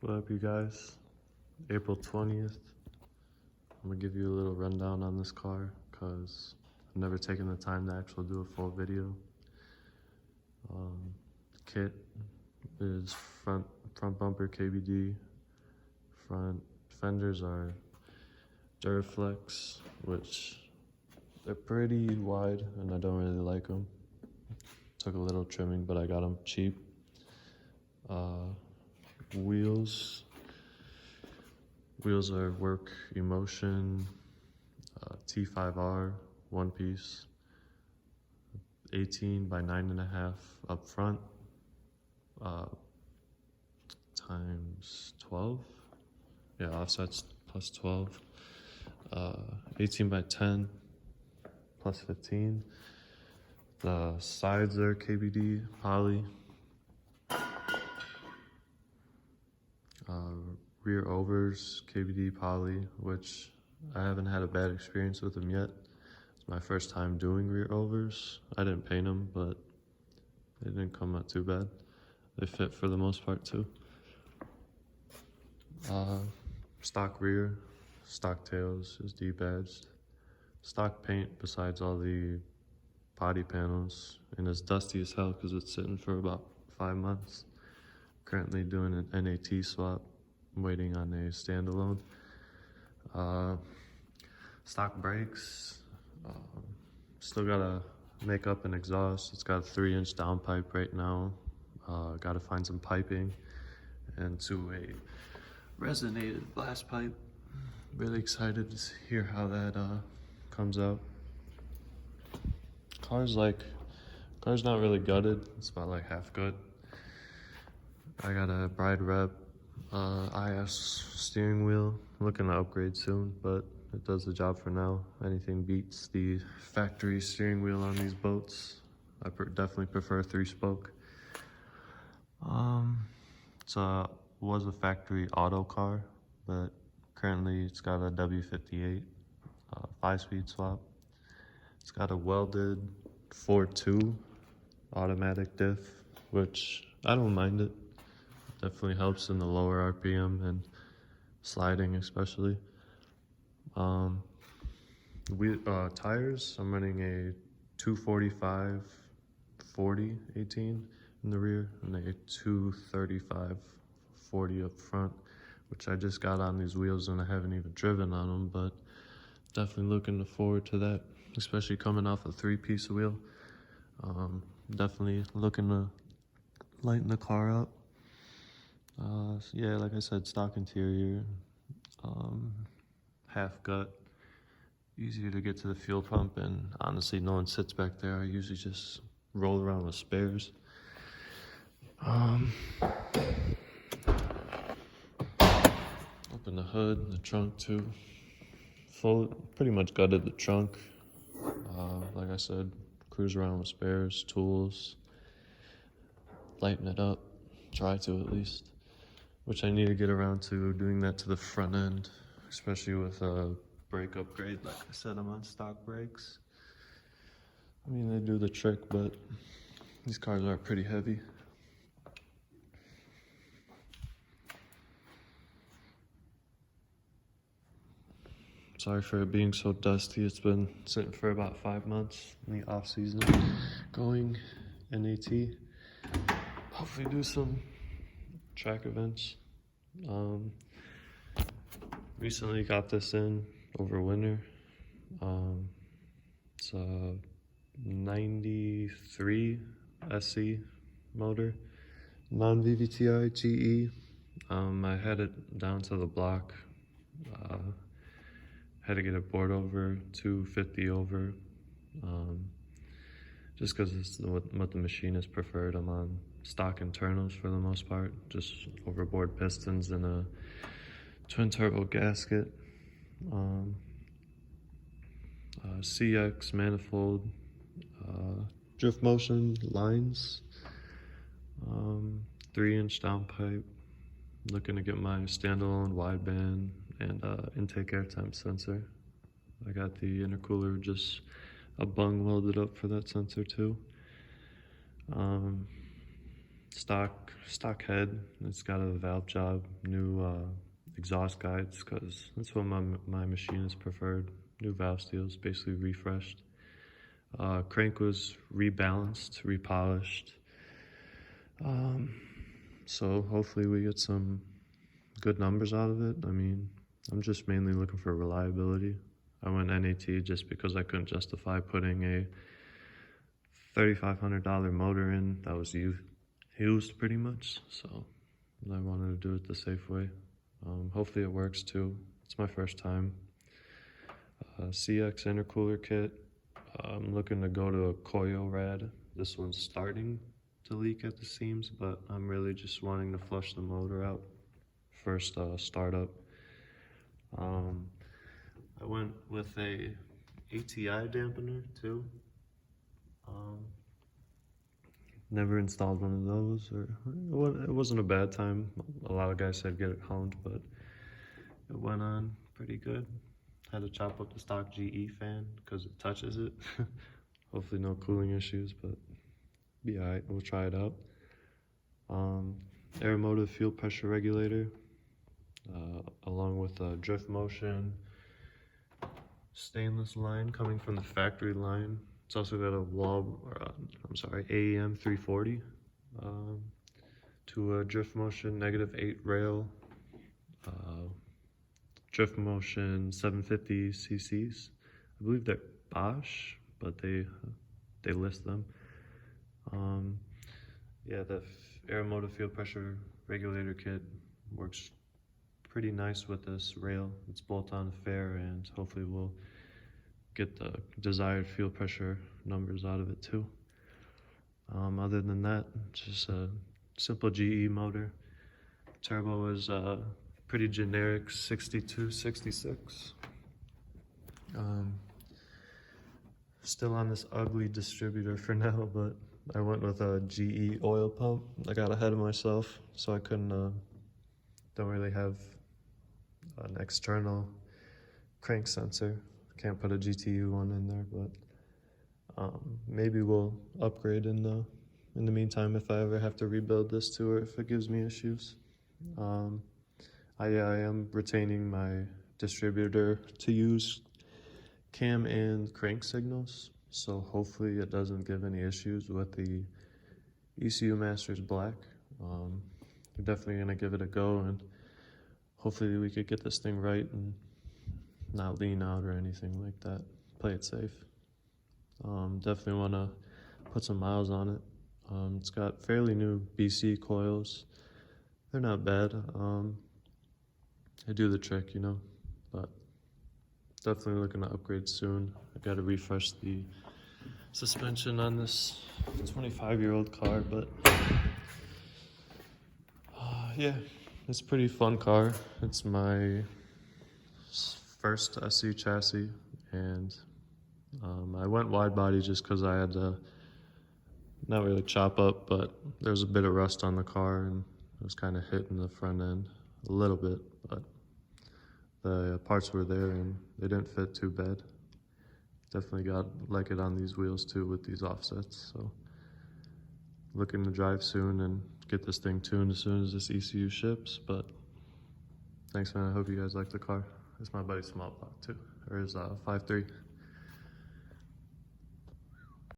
What up, you guys? April 20th. I'm gonna give you a little rundown on this car because I've never taken the time to actually do a full video. The kit is front bumper KBD. Front fenders are Duraflex, which they're pretty wide and I don't really like them. Took a little trimming, but I got them cheap. Wheels are Work Emotion T5R, one piece, 18 by 9.5 up front, times 12. Yeah, offsets plus 12. 18 by 10 plus 15. The sides are KBD poly. Rear overs KBD poly, which I haven't had a bad experience with them yet. It's my first time doing rear overs. I didn't paint them, but they didn't come out too bad. They fit for the most part too. Stock rear, stock tails is D-badged. Stock paint besides all the body panels, and it's dusty as hell because it's sitting for about 5 months. Currently doing an NAT swap. I'm waiting on a standalone. Stock brakes. Still gotta make up an exhaust. It's got a 3-inch downpipe right now. Gotta find some piping and to a resonated blast pipe. Really excited to hear how that comes out. Car's not really gutted. It's about like half good. I got a Bride Rep IS steering wheel. I'm looking to upgrade soon, but it does the job for now. Anything beats the factory steering wheel on these boats. I definitely prefer 3-spoke. Was a factory auto car, but currently it's got a W58 5-speed swap. It's got a welded 4.2 automatic diff, which I don't mind it. Definitely helps in the lower RPM and sliding especially. Tires, I'm running a 245 40 18 in the rear and a 235 40 up front, which I just got on these wheels and I haven't even driven on them, but definitely looking forward to that, especially coming off a 3-piece wheel. Definitely looking to lighten the car up. Yeah, like I said, stock interior, half gut, easier to get to the fuel pump, and honestly no one sits back there. I usually just roll around with spares. Open the hood, the trunk too. Pretty much gutted the trunk. Like I said, cruise around with spares, tools, lighten it up, try to at least. Which I need to get around to doing that to the front end, especially with a brake upgrade. Like I said, I'm on stock brakes. I mean, they do the trick, but these cars are pretty heavy. Sorry for it being so dusty. It's been sitting for about 5 months in the off season, going NAT. Hopefully do some track events. Recently got this in over winter. It's a 93 SC motor, non-VVTi GE. I had it down to the block. Had to get it bored over, 250 over. Just because it's what the machinist preferred. I'm on stock internals for the most part, just overboard pistons and a twin turbo gasket. CX manifold, drift motion lines, 3-inch downpipe. Looking to get my standalone wideband and intake airtime sensor. I got the intercooler, just a bung welded up for that sensor too. stock head. It's got a valve job, new exhaust guides, because that's what my machine is preferred. New valve steels, basically refreshed. Crank was rebalanced, repolished. So hopefully we get some good numbers out of it. I mean, I'm just mainly looking for reliability. I went NAT just because I couldn't justify putting a $3,500 motor in that was used pretty much. So I wanted to do it the safe way. Hopefully it works too. It's my first time. CX intercooler kit. I'm looking to go to a coil rad. This one's starting to leak at the seams, but I'm really just wanting to flush the motor out first startup. I went with a ATI dampener too. Never installed one of those, or it wasn't a bad time. A lot of guys said get it honed, but it went on pretty good. Had to chop up the stock GE fan because it touches it. Hopefully no cooling issues, but be alright. We'll try it out. Aeromotive fuel pressure regulator, along with a drift motion stainless line coming from the factory line. It's also got a AEM 340 to a drift motion -8 rail, drift motion 750 cc's. I believe they're Bosch, but they list them. Yeah, the Aeromotive fuel pressure regulator kit works pretty nice with this rail. It's bolt-on fair, and hopefully we'll get the desired fuel pressure numbers out of it too. Other than that, just a simple GE motor. Turbo is pretty generic 62, 66. Still on this ugly distributor for now, but I went with a GE oil pump. I got ahead of myself, so I couldn't, don't really have an external crank sensor. Can't put a GTU one in there, but maybe we'll upgrade in the meantime if I ever have to rebuild this too, or if it gives me issues. I am retaining my distributor to use cam and crank signals, so hopefully it doesn't give any issues with the ECU Masters Black. We're definitely gonna give it a go, and hopefully we could get this thing right and not lean out or anything like that. Play it safe. Definitely want to put some miles on it. It's got fairly new BC coils. They're not bad. They do the trick, you know, but definitely looking to upgrade soon. I got to refresh the suspension on this 25-year-old car, but yeah, it's a pretty fun car. It's my first SC chassis, and I went wide body just because I had to not really chop up, but there was a bit of rust on the car and it was kind of hitting the front end a little bit, but the parts were there and they didn't fit too bad. Definitely got like it on these wheels too with these offsets, so looking to drive soon and get this thing tuned as soon as this ECU ships. But thanks, man. I hope you guys like the car. It's my buddy Small Block too, or his 5.3.